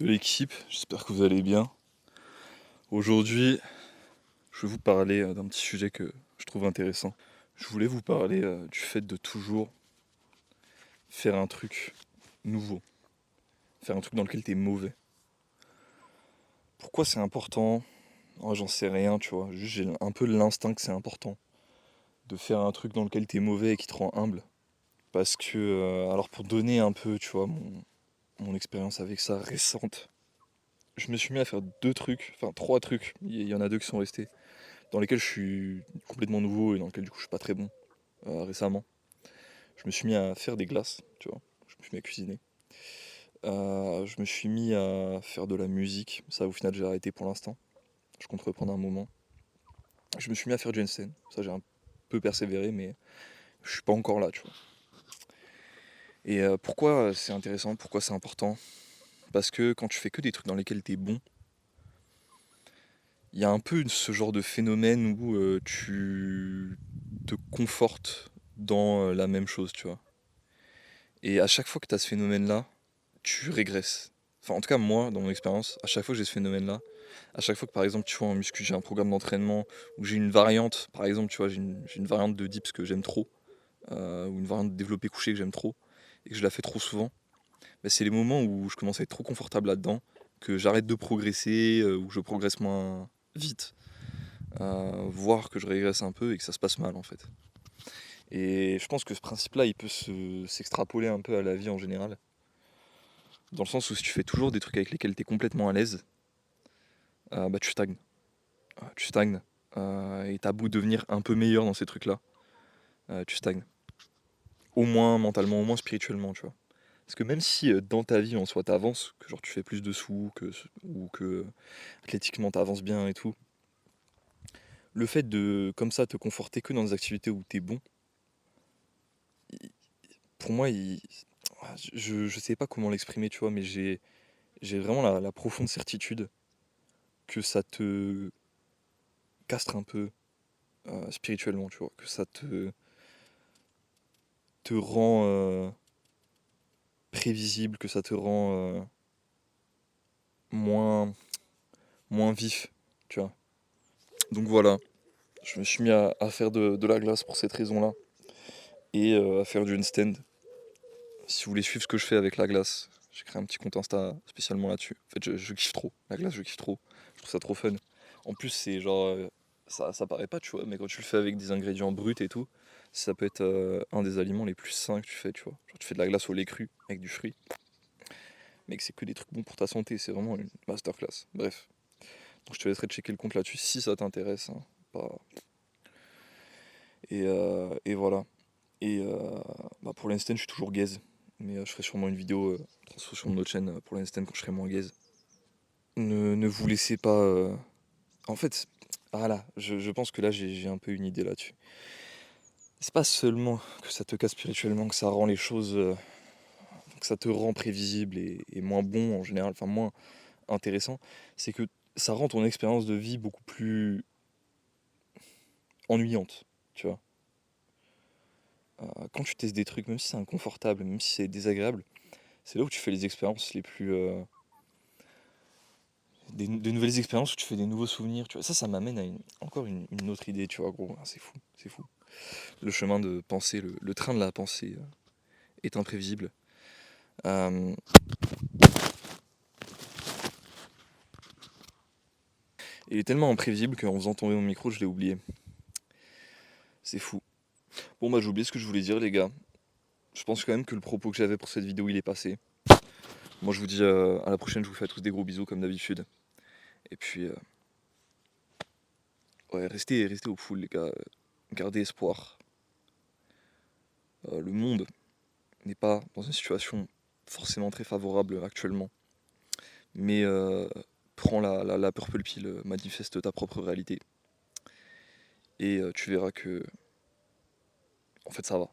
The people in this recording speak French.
de l'équipe, j'espère que vous allez bien. Aujourd'hui, je vais vous parler d'un petit sujet que je trouve intéressant. Je voulais vous parler du fait de toujours faire un truc nouveau, faire un truc dans lequel t'es mauvais. Pourquoi c'est important? Oh, j'en sais rien, tu vois. Juste j'ai un peu l'instinct que c'est important de faire un truc dans lequel t'es mauvais et qui te rend humble. Parce que, alors pour donner un peu, tu vois, mon expérience avec ça récente, je me suis mis à faire deux trucs, enfin trois trucs, il y en a deux qui sont restés, dans lesquels je suis complètement nouveau et dans lesquels du coup je suis pas très bon récemment. Je me suis mis à faire des glaces, tu vois, je me suis mis à cuisiner. Je me suis mis à faire de la musique, ça au final j'ai arrêté pour l'instant, je compte reprendre un moment. Je me suis mis à faire du handstand, ça j'ai un peu persévéré mais je suis pas encore là, tu vois. Et pourquoi c'est intéressant, pourquoi c'est important? Parce que quand tu fais que des trucs dans lesquels t'es bon, il y a un peu ce genre de phénomène où tu te confortes dans la même chose, tu vois. Et à chaque fois que tu as ce phénomène-là, tu régresses. Enfin, en tout cas, moi, dans mon expérience, à chaque fois que j'ai ce phénomène-là, à chaque fois que par exemple, tu vois, en muscu, j'ai un programme d'entraînement où j'ai une variante, par exemple, tu vois, j'ai une variante de dips que j'aime trop, ou une variante de développé couché que j'aime trop, et que je la fais trop souvent, bah, c'est les moments où je commence à être trop confortable là-dedans, que j'arrête de progresser, où je progresse moins vite, voire que je régresse un peu et que ça se passe mal en fait. Et je pense que ce principe-là, il peut s'extrapoler un peu à la vie en général. Dans le sens où si tu fais toujours des trucs avec lesquels tu es complètement à l'aise, bah tu stagnes. Tu stagnes. Et t'as beau devenir un peu meilleur dans ces trucs-là, tu stagnes. Au moins mentalement, au moins spirituellement, tu vois. Parce que même si dans ta vie en soi t'avances, que genre tu fais plus de sous, ou que athlétiquement t'avances bien et tout, le fait de comme ça te conforter que dans des activités où t'es bon, il- pour moi, je sais pas comment l'exprimer, tu vois, mais j'ai vraiment la profonde certitude que ça te castre un peu spirituellement, tu vois, que ça te rend prévisible, que ça te rend moins, moins vif, tu vois. Donc voilà, je me suis mis à faire de la glace pour cette raison-là, et à faire du handstand. Si vous voulez suivre ce que je fais avec la glace, j'ai créé un petit compte Insta spécialement là-dessus. En fait, je kiffe trop, la glace, je kiffe trop, je trouve ça trop fun. En plus, c'est genre, ça paraît pas, tu vois, mais quand tu le fais avec des ingrédients bruts et tout, ça peut être un des aliments les plus sains que tu fais, tu vois. Genre, tu fais de la glace au lait cru avec du fruit. Mec, c'est que des trucs bons pour ta santé, c'est vraiment une masterclass. Bref. Donc je te laisserai checker le compte là-dessus si ça t'intéresse, hein. Pas- et voilà. Et bah, pour l'instant, je suis toujours gaze. Mais je ferai sûrement une vidéo transfo sur notre chaîne pour l'instant quand je serai moins gaze. Ne vous laissez pas. En fait, voilà, je pense que là j'ai un peu une idée là-dessus. C'est pas seulement que ça te casse spirituellement, que ça rend les choses. Que ça te rend prévisible et moins bon en général, enfin moins intéressant. C'est que ça rend ton expérience de vie beaucoup plus ennuyante, tu vois. Quand tu testes des trucs, même si c'est inconfortable, même si c'est désagréable, c'est là où tu fais les expériences les plus. Des nouvelles expériences où tu fais des nouveaux souvenirs, tu vois. Ça m'amène à encore une autre idée, tu vois, gros. Ah, c'est fou, c'est fou. Le chemin de pensée, le train de la pensée est imprévisible. Euh, il est tellement imprévisible qu'en faisant tomber mon micro, je l'ai oublié. C'est fou. Bon, bah, j'ai oublié ce que je voulais dire, les gars. Je pense quand même que le propos que j'avais pour cette vidéo, il est passé. Moi, je vous dis à la prochaine, je vous fais à tous des gros bisous comme d'habitude. Et puis, ouais, restez au full, les gars. Gardez espoir. Le monde n'est pas dans une situation forcément très favorable actuellement. Mais prends la purple pill, manifeste ta propre réalité. Et tu verras que, en fait, ça va.